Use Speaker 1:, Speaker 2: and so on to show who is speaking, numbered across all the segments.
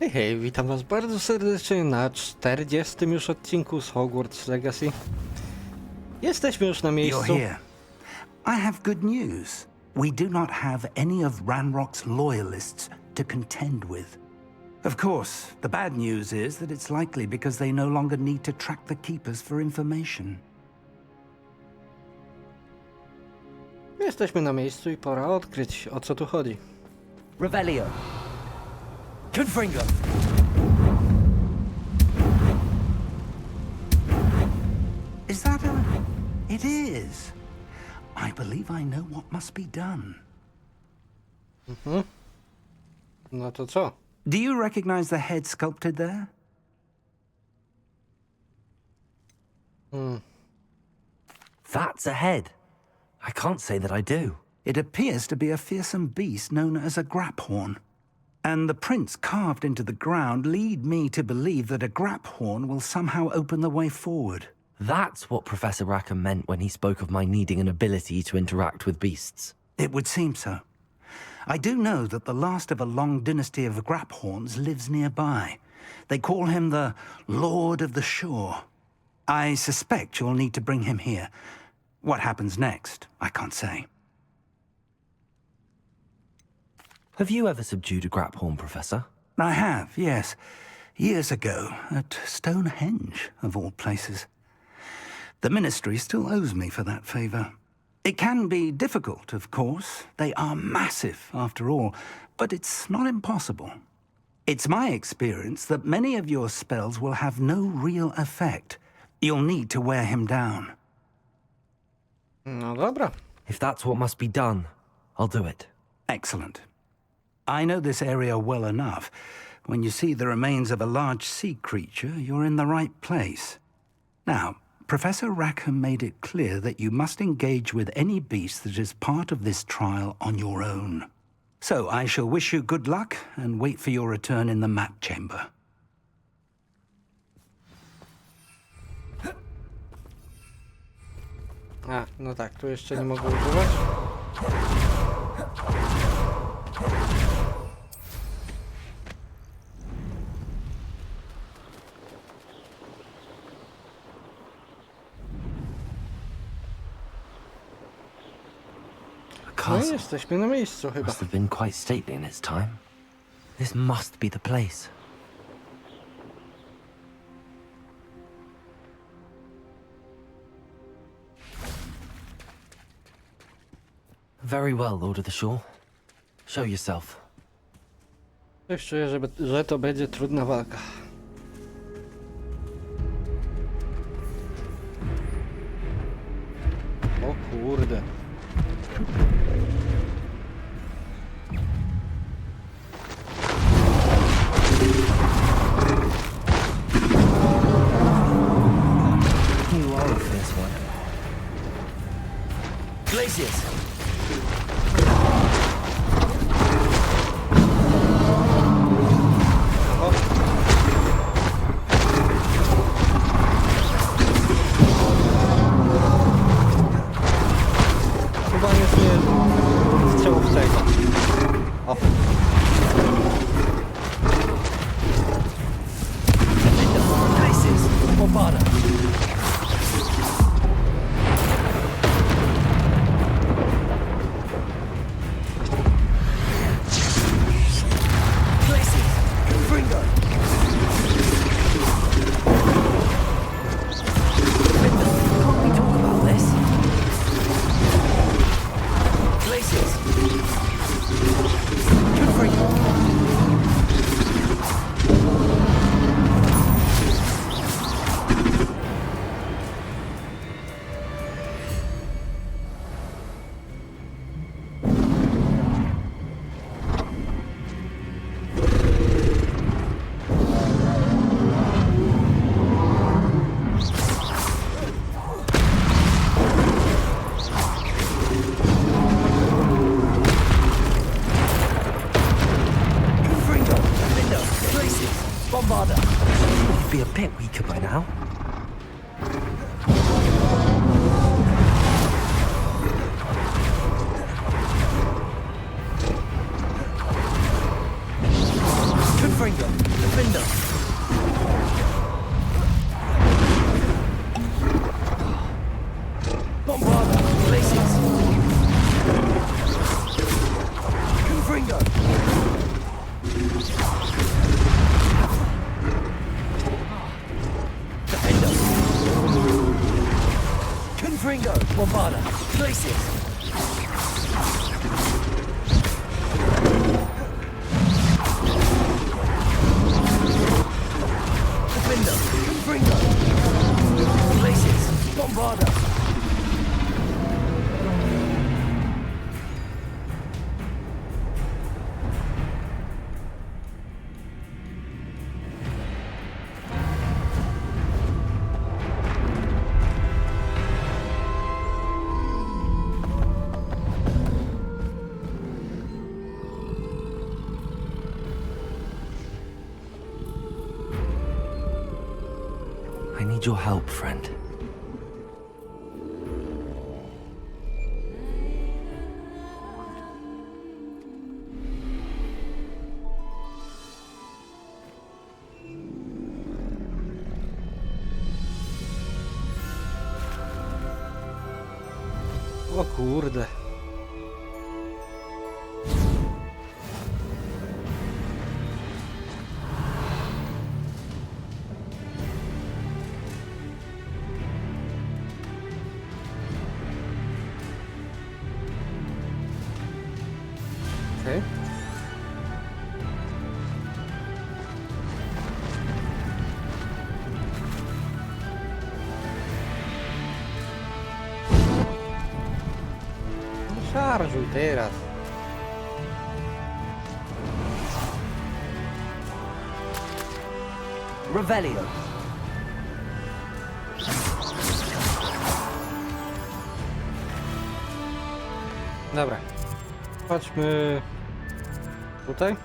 Speaker 1: Hej, hej, witam was bardzo serdecznie na 40. już odcinku z Hogwarts Legacy. Jesteśmy już na
Speaker 2: You're
Speaker 1: miejscu.
Speaker 2: here. I have good news. We do not have any of Ranrock's loyalists to contend with. Of course, the bad news is that it's likely because they no longer need to track the Keepers for information.
Speaker 1: Jesteśmy na miejscu i pora odkryć, o co tu chodzi.
Speaker 3: Revelio. Confringo.
Speaker 2: Is that a... It is. I believe I know what must be done.
Speaker 1: No to co?
Speaker 2: Do you recognize the head sculpted there?
Speaker 3: That's a head. I can't say that I do.
Speaker 2: It appears to be a fearsome beast known as a graphorn. And the prints carved into the ground lead me to believe that a graphorn will somehow open the way forward.
Speaker 3: That's what Professor Rackham meant when he spoke of my needing an ability to interact with beasts.
Speaker 2: It would seem so. I do know that the last of a long dynasty of graphorns lives nearby. They call him the Lord of the Shore. I suspect you'll need to bring him here. What happens next, I can't say.
Speaker 3: Have you ever subdued a graphorn, Professor?
Speaker 2: I have, yes. Years ago, at Stonehenge, of all places. The Ministry still owes me for that favor. It can be difficult, of course. They are massive, after all, but it's not impossible. It's my experience that many of your spells will have no real effect. You'll need to wear him down.
Speaker 1: No dobra.
Speaker 3: If that's what must be done, I'll do it.
Speaker 2: Excellent. I know this area well enough. When you see the remains of a large sea creature, you're in the right place. Now, Professor Rackham made it clear that you must engage with any beast that is part of this trial on your own. So I shall wish you good luck and wait for your return in the map chamber.
Speaker 1: A, no tak, tu jeszcze nie mogę używać.
Speaker 3: A
Speaker 1: No i
Speaker 3: castle
Speaker 1: jesteśmy na miejscu chyba.
Speaker 3: must have been quite stately in its time. This must be the place. Very well, Lord of the Shore. Show yourself.
Speaker 1: Coś czuję, że to będzie trudna walka. O kurde.
Speaker 3: You are a fierce one. Glaciers!
Speaker 1: Chyba nie zmierzy strzałów tego. O.
Speaker 3: Glaciers! Bombada! Glaciers! Confringo! Can't we talk about this? Glaciers! Confringo! Confringo! Lindo! Glaciers! Bombada! You'd be a bit weaker by now. Confringo. Defender. Bombarder. Places. Confringo. Defender. Confringo. Bombarder. Places. Defender. Confringo. Places. Bombarder. I need your help, friend.
Speaker 1: O kurde. Okej. No szarżuj teraz.
Speaker 3: Revelio.
Speaker 1: Dobra. Chodźmy tutaj.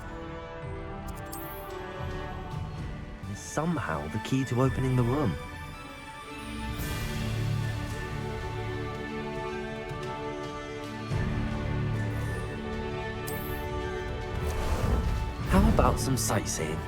Speaker 3: Somehow the key to opening the room. How about some sightseeing?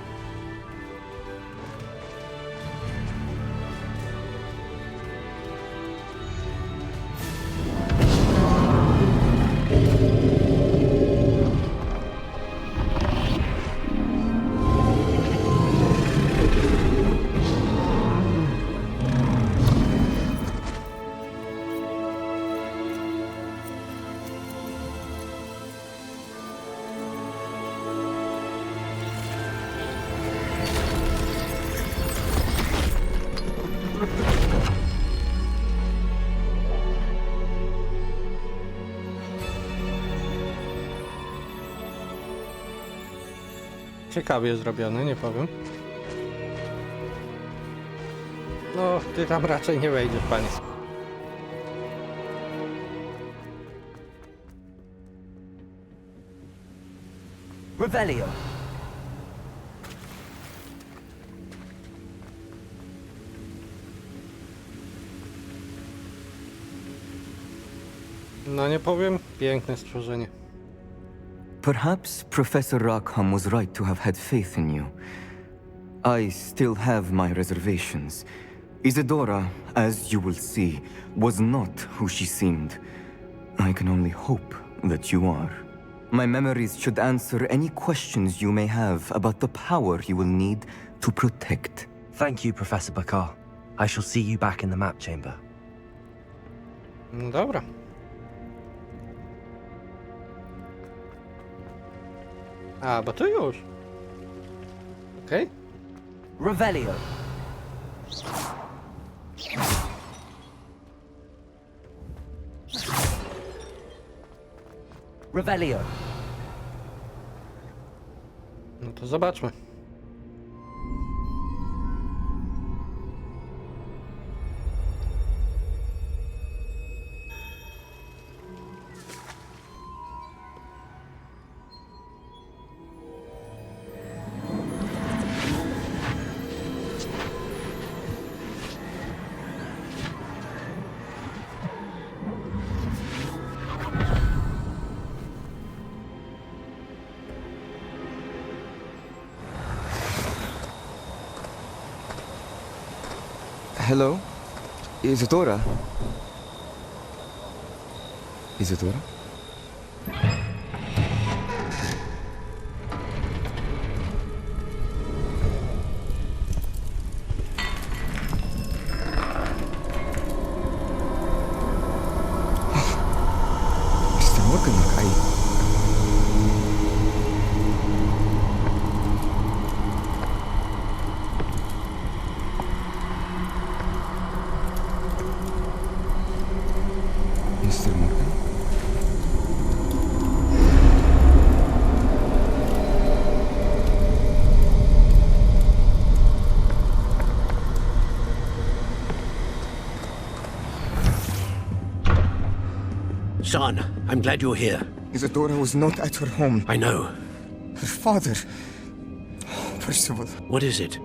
Speaker 1: Ciekawie zrobione, nie powiem. No, ty tam raczej nie wejdziesz, panie.
Speaker 3: Revelio.
Speaker 1: No nie powiem, piękne stworzenie.
Speaker 4: Perhaps Professor Rackham was right to have had faith in you. I still have my reservations. Isadora, as you will see, was not who she seemed. I can only hope that you are. My memories should answer any questions you may have about the power you will need to protect.
Speaker 3: Thank you, Professor Bakar. I shall see you back in the map chamber.
Speaker 1: No dobra. A, bo to już. Okej.
Speaker 3: Revelio. Revelio.
Speaker 1: No to zobaczmy.
Speaker 4: Hello? Isadora? Isadora? Mr. Morgan, Mr. Morgan?
Speaker 5: Son, I'm glad you're here.
Speaker 6: Isadora was not at her home.
Speaker 5: I know.
Speaker 6: Her father... Percival.
Speaker 5: What is it?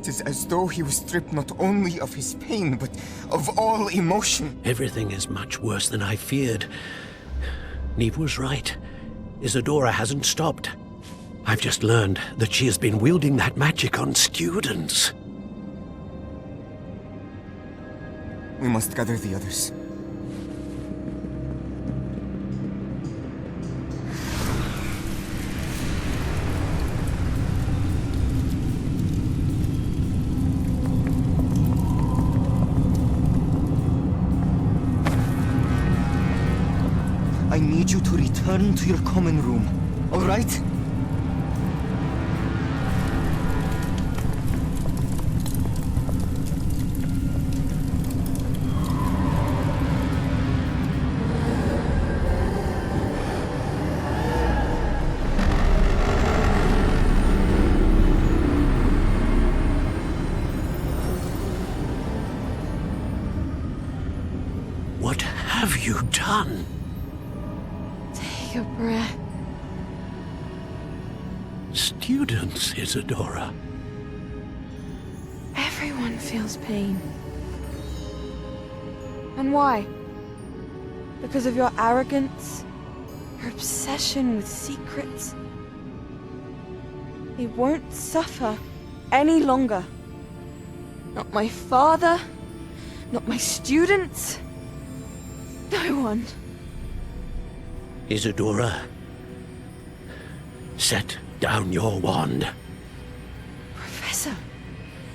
Speaker 6: It is as though he was stripped not only of his pain, but of all emotion.
Speaker 5: Everything is much worse than I feared. Neve was right. Isadora hasn't stopped. I've just learned that she has been wielding that magic on students.
Speaker 6: We must gather the others. I need you to return to your common room, all right?
Speaker 5: What have you done?
Speaker 7: Take a breath.
Speaker 5: Students, Isadora.
Speaker 7: Everyone feels pain. And why? Because of your arrogance? Your obsession with secrets? They won't suffer any longer. Not my father, not my students, no one.
Speaker 5: Isadora, set down your wand.
Speaker 7: Professor,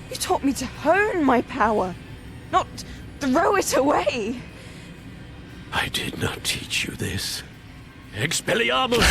Speaker 7: you taught me to hone my power, not throw it away.
Speaker 5: I did not teach you this. Expelliarmus!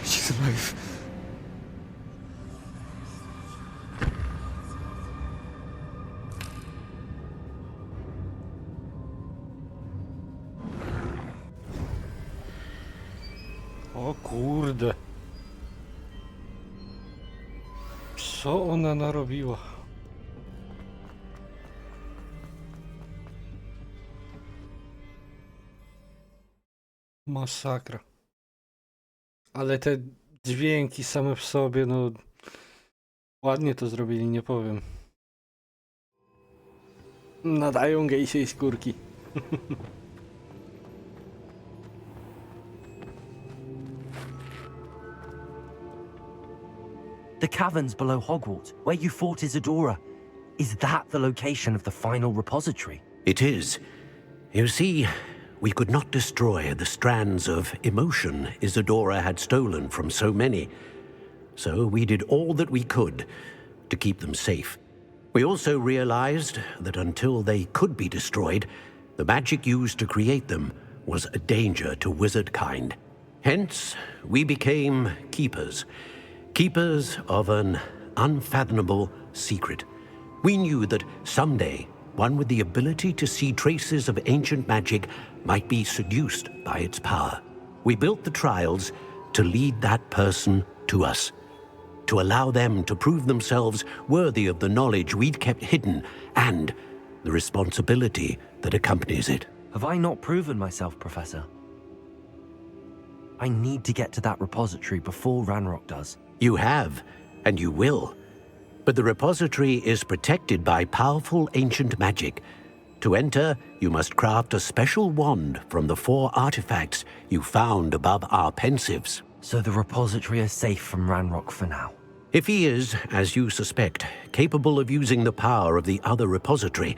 Speaker 6: She's alive.
Speaker 1: O kurde. Co ona narobiła? Masakra. Ale te dźwięki same w sobie, no... Ładnie to zrobili, nie powiem. Nadają gejsiej skórki.
Speaker 3: The caverns below Hogwarts, where you fought Isadora. Is that the location of the final repository?
Speaker 5: It is. You see, we could not destroy the strands of emotion Isadora had stolen from so many. So we did all that we could to keep them safe. We also realized that until they could be destroyed, the magic used to create them was a danger to wizard kind. Hence, we became keepers. Keepers of an unfathomable secret. We knew that someday, one with the ability to see traces of ancient magic might be seduced by its power. We built the trials to lead that person to us, to allow them to prove themselves worthy of the knowledge we'd kept hidden and the responsibility that accompanies it.
Speaker 3: Have I not proven myself, Professor? I need to get to that repository before Ranrock does.
Speaker 5: You have, and you will. But the repository is protected by powerful ancient magic. To enter, you must craft a special wand from the 4 artifacts you found above our pensives.
Speaker 3: So the repository is safe from Ranrock for now.
Speaker 5: If he is, as you suspect, capable of using the power of the other repository,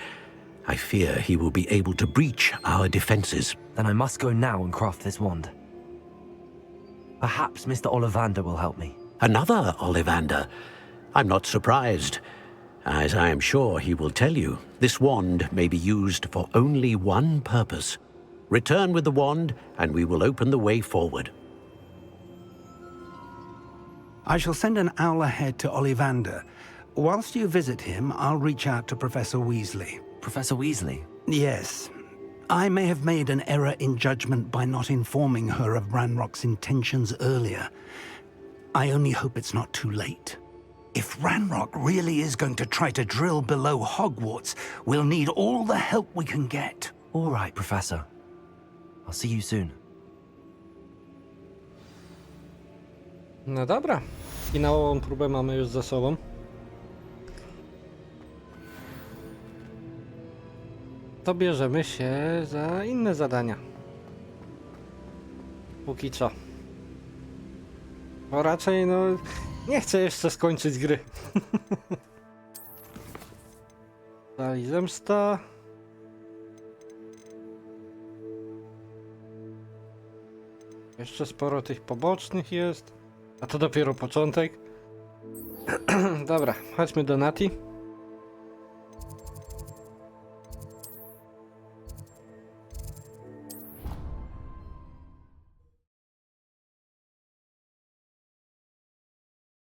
Speaker 5: I fear he will be able to breach our defenses.
Speaker 3: Then I must go now and craft this wand. Perhaps Mr. Ollivander will help me.
Speaker 5: Another Ollivander? I'm not surprised. As I am sure he will tell you, this wand may be used for only one purpose. Return with the wand, and we will open the way forward.
Speaker 2: I shall send an owl ahead to Ollivander. Whilst you visit him, I'll reach out to Professor Weasley.
Speaker 3: Professor Weasley?
Speaker 2: Yes. I may have made an error in judgment by not informing her of Ranrock's intentions earlier. I only hope it's not too late. If Ranrock really is going to try to drill below Hogwarts, we'll need all the help we can get.
Speaker 3: All right, Professor. I'll see you soon.
Speaker 1: No dobra. Finałową próbę mamy już za sobą. To bierzemy się za inne zadania. Póki co. Bo raczej no... nie chcę jeszcze skończyć gry. Dalej zemsta. Jeszcze sporo tych pobocznych jest. A to dopiero początek. Dobra, chodźmy do Nati.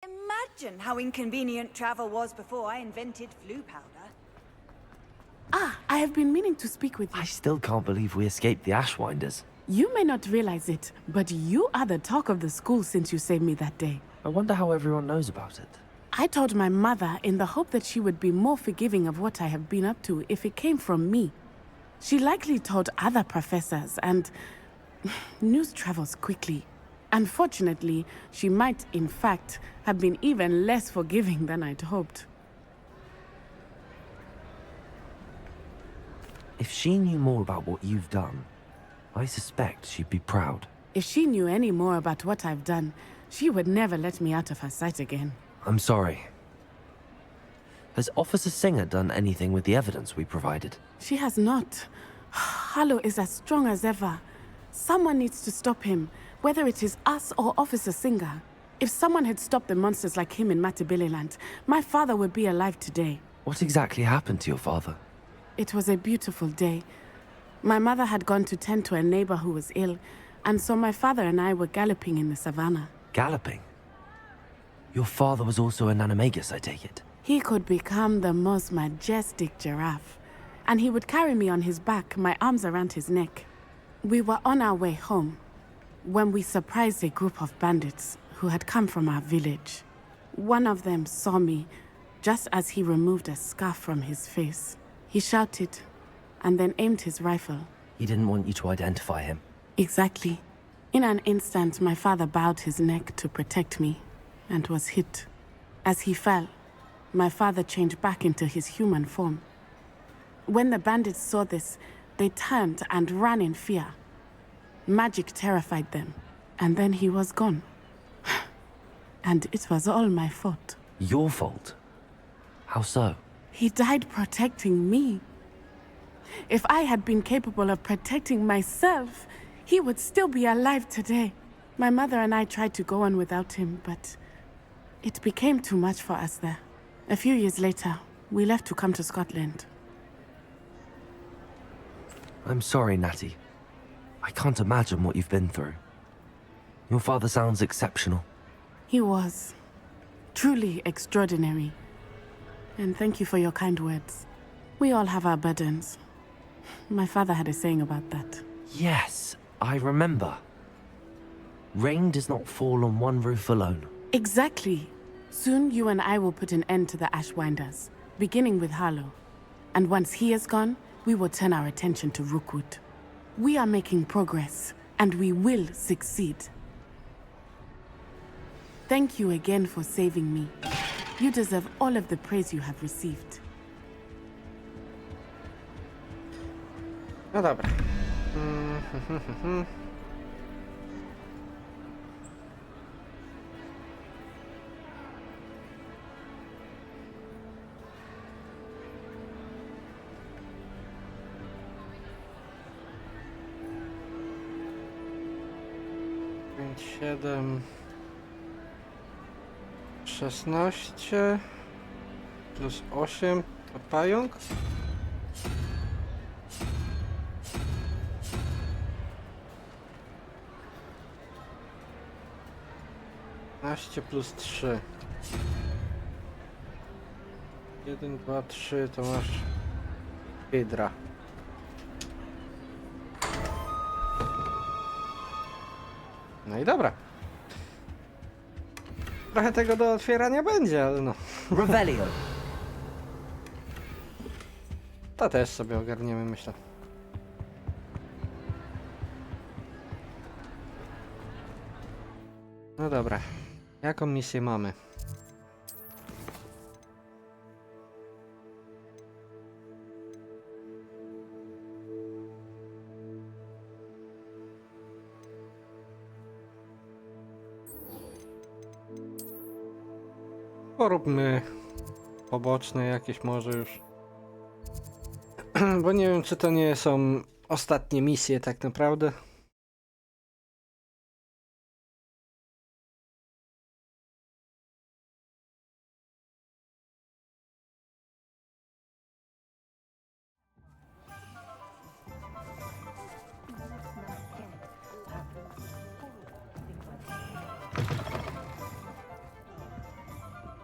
Speaker 8: Imagine how inconvenient travel was before I invented flu powder.
Speaker 9: Ah, I have been meaning to speak with you.
Speaker 3: I still can't believe we escaped the Ashwinders.
Speaker 9: You may not realize it, but you are the talk of the school since you saved me that day.
Speaker 3: I wonder how everyone knows about it.
Speaker 9: I told my mother in the hope that she would be more forgiving of what I have been up to if it came from me. She likely told other professors, and news travels quickly. Unfortunately, she might, in fact, have been even less forgiving than I'd hoped.
Speaker 3: If she knew more about what you've done, I suspect she'd be proud.
Speaker 9: If she knew any more about what I've done, she would never let me out of her sight again.
Speaker 3: I'm sorry. Has Officer Singer done anything with the evidence we provided?
Speaker 9: She has not. Harlow is as strong as ever. Someone needs to stop him, whether it is us or Officer Singer. If someone had stopped the monsters like him in Matabeleland, my father would be alive today.
Speaker 3: What exactly happened to your father?
Speaker 9: It was a beautiful day. My mother had gone to tend to a neighbor who was ill, and so my father and I were galloping in the savannah.
Speaker 3: Galloping? Your father was also an animagus, I take it?
Speaker 9: He could become the most majestic giraffe, and he would carry me on his back, my arms around his neck. We were on our way home when we surprised a group of bandits who had come from our village. One of them saw me just as he removed a scarf from his face. He shouted and then aimed his rifle.
Speaker 3: He didn't want you to identify him.
Speaker 9: Exactly. In an instant, my father bowed his neck to protect me and was hit. As he fell, my father changed back into his human form. When the bandits saw this, they turned and ran in fear. Magic terrified them, and then he was gone. And it was all my fault.
Speaker 3: Your fault? How so?
Speaker 9: He died protecting me. If I had been capable of protecting myself, he would still be alive today. My mother and I tried to go on without him, but it became too much for us there. A few years later, we left to come to Scotland.
Speaker 3: I'm sorry, Natty. I can't imagine what you've been through. Your father sounds exceptional.
Speaker 9: He was truly extraordinary. And thank you for your kind words. We all have our burdens. My father had a saying about that.
Speaker 3: Yes, I remember. Rain does not fall on one roof alone.
Speaker 9: Exactly. Soon you and I will put an end to the Ashwinders, beginning with Harlow. And once he is gone, we will turn our attention to Rookwood. We are making progress, and we will succeed. Thank you again for saving me. You deserve all of the praise you have received.
Speaker 1: No dobra. Pięć, 7, 16 plus 8 to pająk. 15 plus 3. 1, 2, 3 to masz hydra. No i dobra. Trochę tego do otwierania będzie, ale no.
Speaker 3: Revelio.
Speaker 1: To też sobie ogarniemy, myślę. No dobra. Jaką misję mamy? Poróbmy poboczne jakieś może już. Bo nie wiem, czy to nie są ostatnie misje tak naprawdę.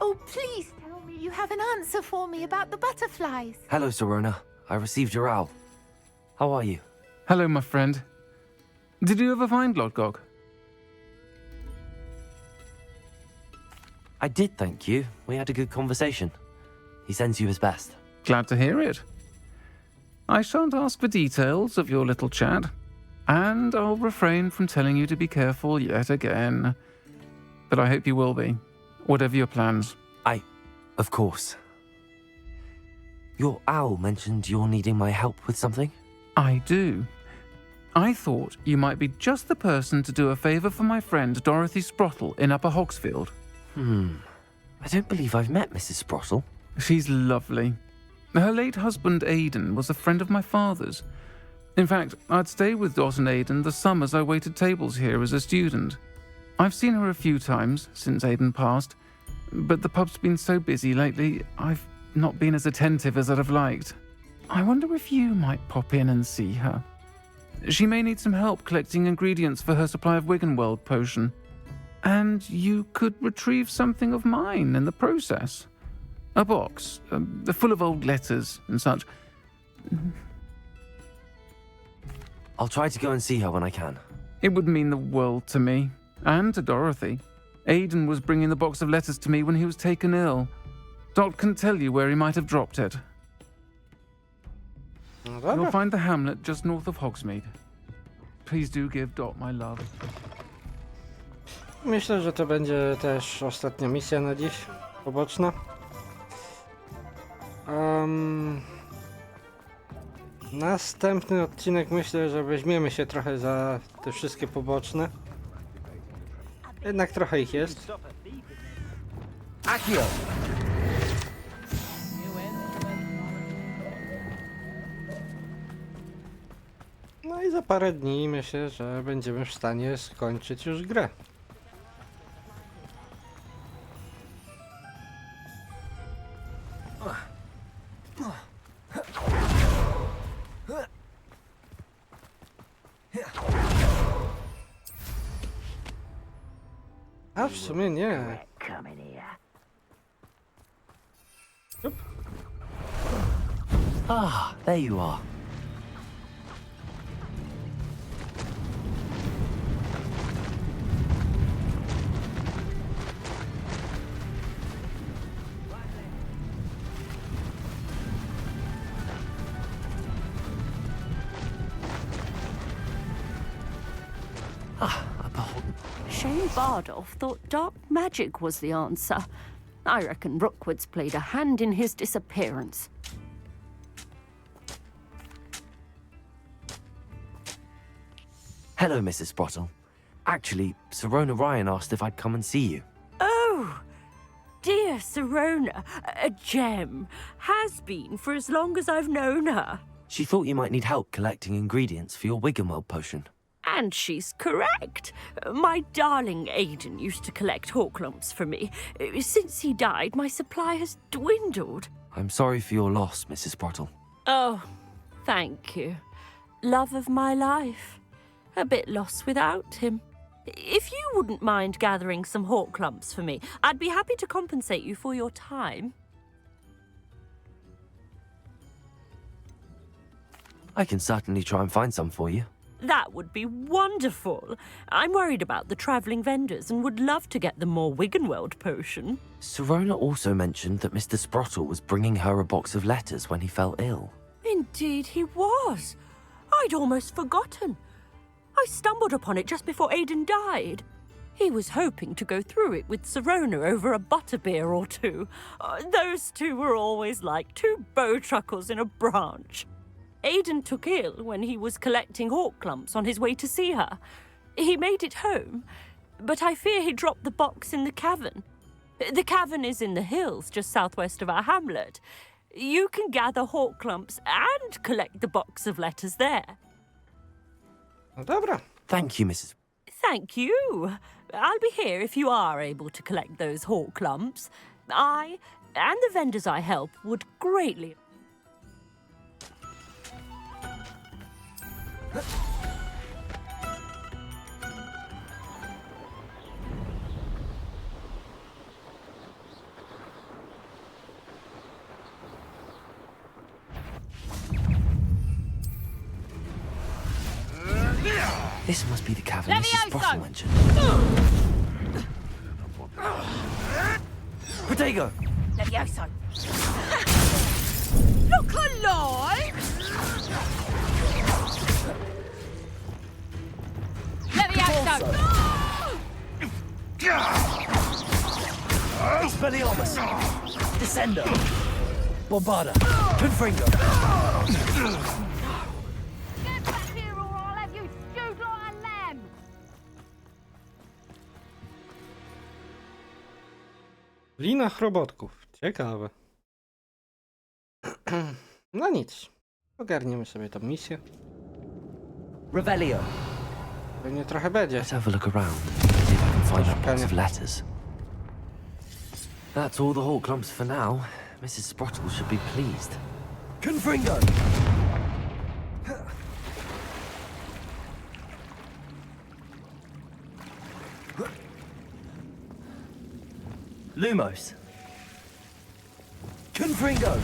Speaker 10: Oh, please tell me you have an answer for me about the butterflies.
Speaker 3: Hello, Serona. I received your owl. How are you?
Speaker 11: Hello, my friend. Did you ever find Lodgog?
Speaker 3: I did, thank you. We had a good conversation. He sends you his best.
Speaker 11: Glad to hear it. I shan't ask for details of your little chat, and I'll refrain from telling you to be careful yet again. But I hope you will be, whatever your plans.
Speaker 3: Of course. Your owl mentioned you're needing my help with something?
Speaker 11: I do. I thought you might be just the person to do a favour for my friend Dorothy Sprottle in Upper Hogsfield.
Speaker 3: I don't believe I've met Mrs. Sprottle.
Speaker 11: She's lovely. Her late husband Aidan was a friend of my father's. In fact, I'd stay with Dot and Aidan the summers I waited tables here as a student. I've seen her a few times since Aidan passed, but the pub's been so busy lately, I've not been as attentive as I'd have liked. I wonder if you might pop in and see her. She may need some help collecting ingredients for her supply of Wiggenweld potion. And you could retrieve something of mine in the process. A box, full of old letters and such.
Speaker 3: I'll try to go and see her when I can.
Speaker 11: It would mean the world to me, and to Dorothy. Aidan was bringing the box of letters to me when he was taken ill. Dot can tell you where he might have dropped it.
Speaker 1: No dobra.
Speaker 11: You'll find the hamlet just north of Hogsmeade. Please do give Dot my love.
Speaker 1: Myślę, że to będzie też ostatnia misja na dziś, poboczna. Następny odcinek myślę, że weźmiemy się trochę za te wszystkie poboczne. Jednak trochę ich jest.
Speaker 3: Accio!
Speaker 1: No i za parę dni myślę, że będziemy w stanie skończyć już grę. A w sumie nie. Up.
Speaker 3: Ah, there you are.
Speaker 12: Shane Bardolph thought dark magic was the answer. I reckon Rookwood's played a hand in his disappearance.
Speaker 3: Hello, Mrs. Sprottle. Actually, Sirona Ryan asked if I'd come and see you.
Speaker 12: Oh, dear Sirona, a gem. Has been for as long as I've known her.
Speaker 3: She thought you might need help collecting ingredients for your Wiggenweld potion.
Speaker 12: And she's correct. My darling Aiden used to collect hawklumps for me. Since he died, my supply has dwindled.
Speaker 3: I'm sorry for your loss, Mrs. Sprottle.
Speaker 12: Oh, thank you. Love of my life. A bit lost without him. If you wouldn't mind gathering some hawklumps for me, I'd be happy to compensate you for your time.
Speaker 3: I can certainly try and find some for you.
Speaker 12: That would be wonderful. I'm worried about the travelling vendors and would love to get them more Wiggenweld potion.
Speaker 3: Sirona also mentioned that Mr. Sprottle was bringing her a box of letters when he fell ill.
Speaker 12: Indeed he was. I'd almost forgotten. I stumbled upon it just before Aiden died. He was hoping to go through it with Sirona over a butterbeer or two. Those two were always like two bowtruckles in a branch. Aiden took ill when he was collecting hawklumps on his way to see her. He made it home, but I fear he dropped the box in the cavern. The cavern is in the hills just southwest of our hamlet. You can gather hawklumps and collect the box of letters there.
Speaker 1: No dobra.
Speaker 3: Thank you, Mrs.
Speaker 12: Thank you. I'll be here if you are able to collect those hawklumps. I and the vendors I help would greatly...
Speaker 3: This must be the cavern Mrs. Sprottle mentioned. Protego!
Speaker 8: Levioso. Look alive! Levioso.
Speaker 3: Expelliarmus! Descendo! Bombarda! Confringo!
Speaker 10: Get back here or I'll have you stewed like a lamb!
Speaker 1: Lina chrobotków. Ciekawe. No nic. Ogarniemy sobie tą misję.
Speaker 3: Revelio!
Speaker 1: Pewnie trochę będzie.
Speaker 3: Let's have a look around. See if I can find that box of letters. That's all the hawklumps for now. Mrs. Sprottle should be pleased. Confringo! Lumos! Confringo!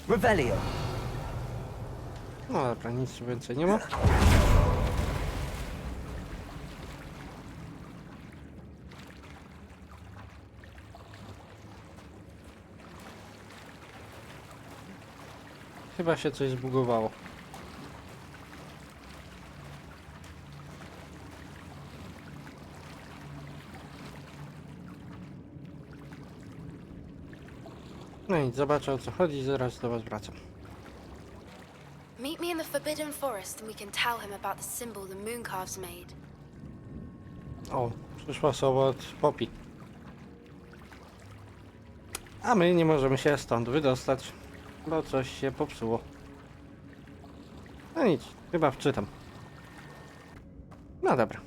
Speaker 3: Revelio!
Speaker 1: No dobra, nic tu więcej nie ma. Chyba się coś zbugowało. No i zobaczę, o co chodzi, zaraz do was wracam.
Speaker 13: Meet me in the Forbidden Forest and we can tell him about the symbol the Mooncalves made.
Speaker 1: O, przyszła sowa od Poppy. A my nie możemy się stąd wydostać, bo coś się popsuło. No nic, chyba wczytam. No dobra,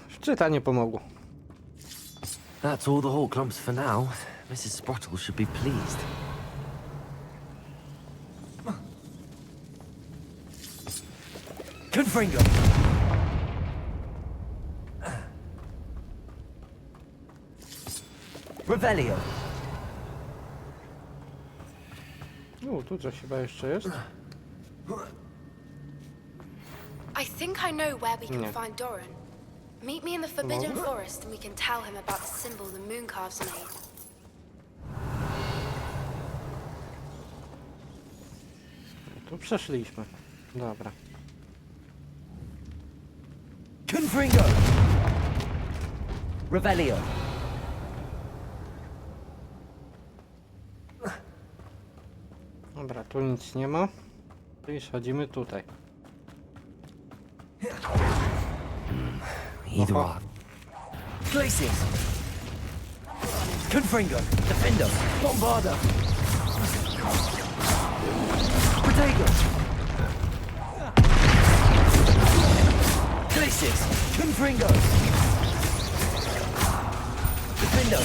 Speaker 1: wczytanie pomogło.
Speaker 3: That's all the hawklumps for now. Mrs. Sprottle should be pleased. Confringo. Revelio.
Speaker 1: Tu coś chyba jeszcze jest.
Speaker 13: I think I know where we can
Speaker 1: Nie.
Speaker 13: find Doran. Meet me in the Forbidden Forest and we can tell him about the symbol the moon calves made.
Speaker 1: Tu przeszliśmy. Dobra.
Speaker 3: Confringo. Revelio.
Speaker 1: Dobra, tu nic nie ma. I schodzimy tutaj.
Speaker 3: Either
Speaker 1: Oho.
Speaker 3: are. Glaciers. Confringo. Defendo. Bombarda. Protego. Glaciers. Confringo. Defendo.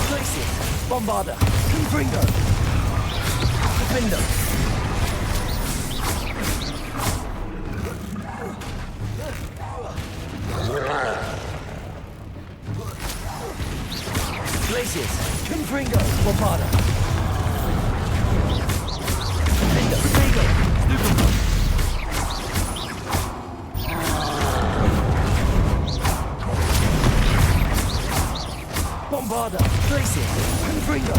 Speaker 3: Glaciers. Bombarda. Confringo. Defendo. Glaciers. Confringo. Bombarda. Defendo. Protego. Stupefy. Bombarda. Glaciers. Confringo.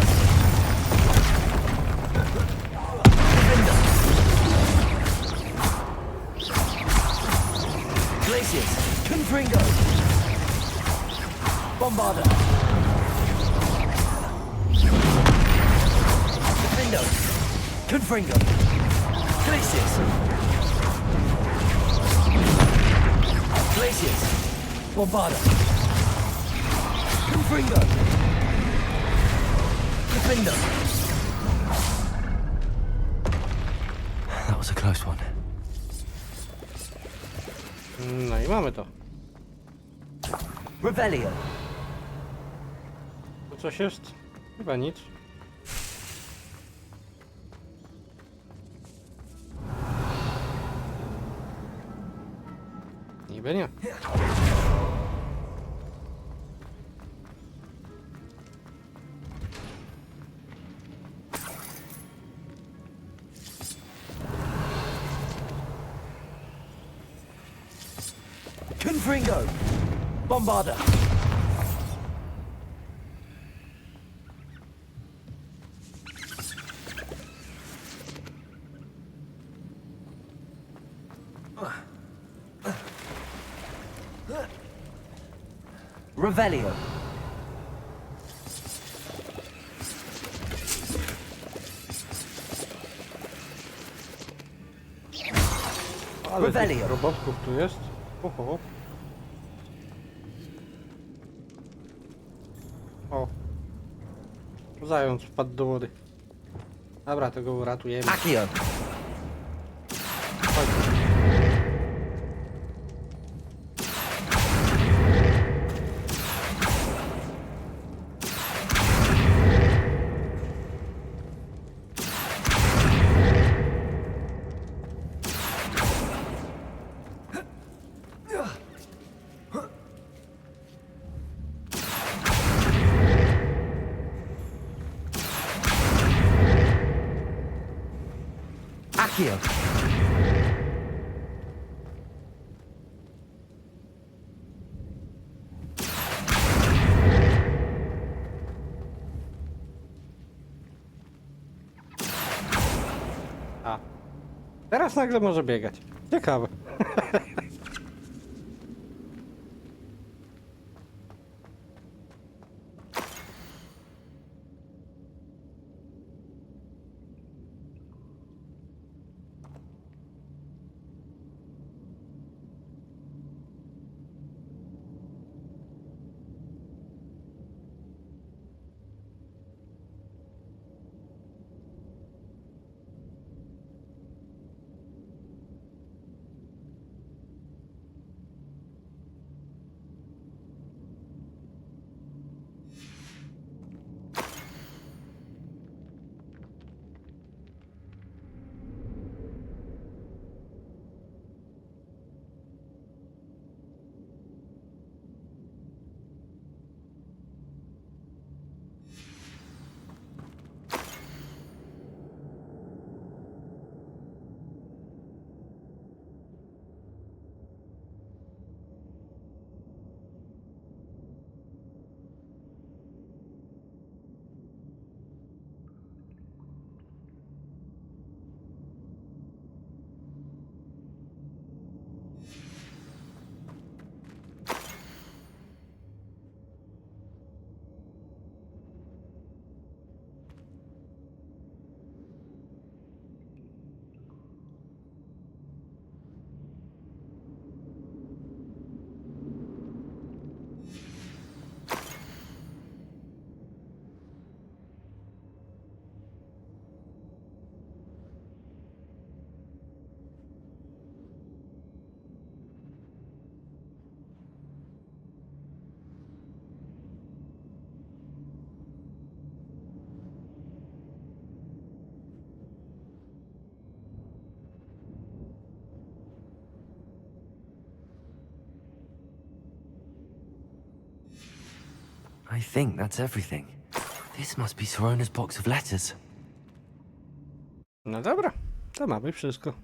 Speaker 3: Defendo. Glaciers. Confringo. Bombarda. Defendo. Confringo. Glaciers. Glaciers. Bombarda. Confringo. Defendo. That was a close one.
Speaker 1: No i mamy to.
Speaker 3: Revelio.
Speaker 1: Tu coś jest? Chyba nic. Niby nie.
Speaker 3: Confringo. Bombarda. Revelio.
Speaker 1: Ale
Speaker 3: Revelio.
Speaker 1: tych robotków tu jest. Oho. O. Zając wpadł do wody. Dobra, to go uratujemy.
Speaker 3: Accio.
Speaker 1: Chodź.
Speaker 3: Accio.
Speaker 1: A. Teraz nagle może biegać. Ciekawe.
Speaker 3: I think that's everything. This must be Sorona's box of letters.
Speaker 1: No dobra, to mamy wszystko.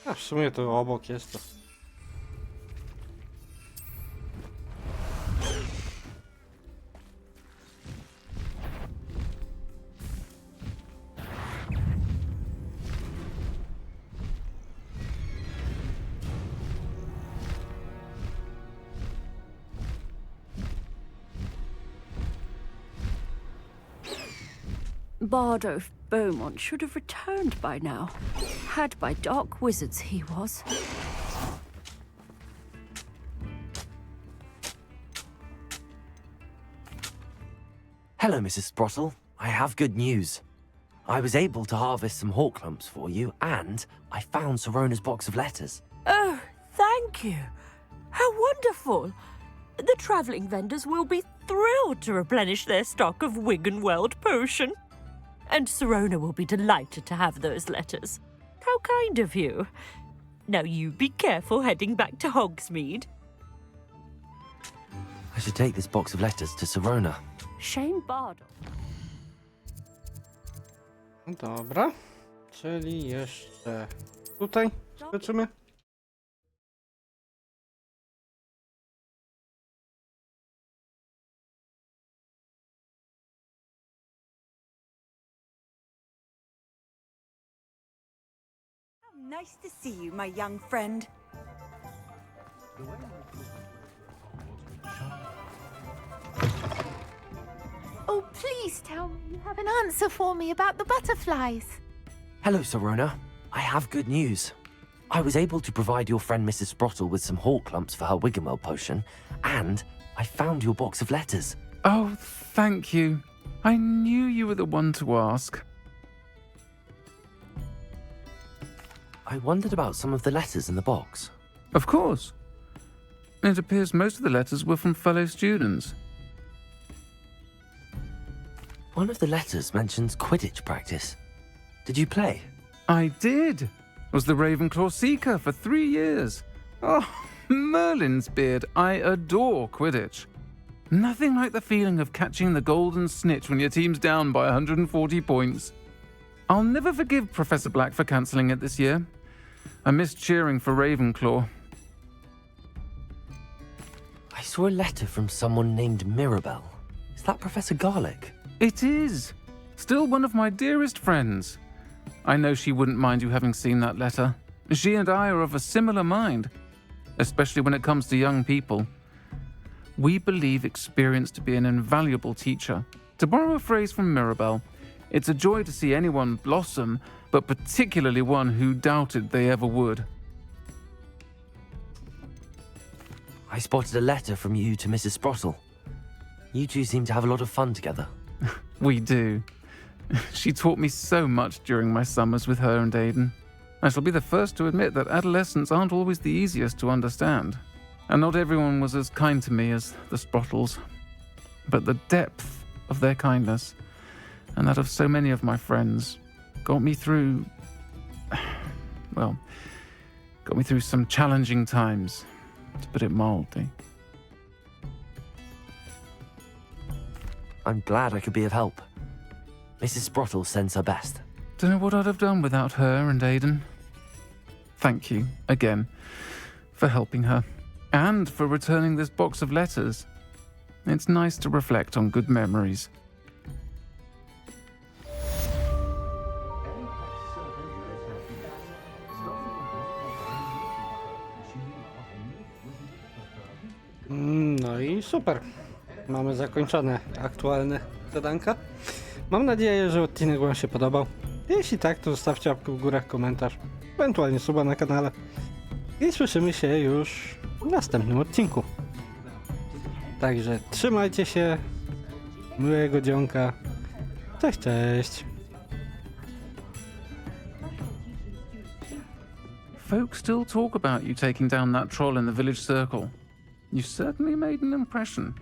Speaker 1: A w sumie to obok jest to.
Speaker 12: Bardo of Beaumont should have returned by now. Had by dark wizards he was.
Speaker 3: Hello, Mrs. Sprottle. I have good news. I was able to harvest some hawk lumps for you, and I found Sorona's box of letters.
Speaker 12: Oh, thank you. How wonderful. The travelling vendors will be thrilled to replenish their stock of Wiggenweld potion. And Sirona will be delighted to have those letters. How kind of you. Now you be careful heading back to Hogsmeade.
Speaker 3: I should take this box of letters to Sirona.
Speaker 12: Shane Bardo.
Speaker 1: Dobra, czyli jeszcze tutaj skoczymy.
Speaker 8: Nice to see you, my young friend.
Speaker 10: Oh, please tell me you have an answer for me about the butterflies.
Speaker 3: Hello, Sirona. I have good news. I was able to provide your friend Mrs. Sprottle with some hawk lumps for her Wiggenweld potion, and I found your box of letters.
Speaker 11: Oh, thank you. I knew you were the one to ask.
Speaker 3: I wondered about some of the letters in the box.
Speaker 11: Of course. It appears most of the letters were from fellow students.
Speaker 3: One of the letters mentions Quidditch practice. Did you play?
Speaker 11: I did. Was the Ravenclaw Seeker for 3 years. Oh, Merlin's beard. I adore Quidditch. Nothing like the feeling of catching the golden snitch when your team's down by 140 points. I'll never forgive Professor Black for cancelling it this year. I missed cheering for Ravenclaw.
Speaker 3: I saw a letter from someone named Mirabelle. Is that Professor Garlick?
Speaker 11: It is. Still one of my dearest friends. I know she wouldn't mind you having seen that letter. She and I are of a similar mind, especially when it comes to young people. We believe experience to be an invaluable teacher. To borrow a phrase from Mirabelle, it's a joy to see anyone blossom, but particularly one who doubted they ever would.
Speaker 3: I spotted a letter from you to Mrs. Sprottle. You two seem to have a lot of fun together.
Speaker 11: We do. She taught me so much during my summers with her and Aidan. I shall be the first to admit that adolescents aren't always the easiest to understand. And not everyone was as kind to me as the Sprottles. But the depth of their kindness, and that of so many of my friends, got me through some challenging times, to put it mildly.
Speaker 3: I'm glad I could be of help. Mrs. Sprottle sends her best.
Speaker 11: Don't know what I'd have done without her and Aidan. Thank you, again, for helping her, and for returning this box of letters. It's nice to reflect on good memories.
Speaker 1: No i super. Mamy zakończone aktualne zadanka. Mam nadzieję, że odcinek wam się podobał. Jeśli tak, to zostawcie łapkę w górę, komentarz, ewentualnie suba na kanale. I słyszymy się już w następnym odcinku. Także trzymajcie się. Miłego dzionka. Cześć, cześć.
Speaker 11: Folks still talk about you taking down that troll in the village circle. You certainly made an impression.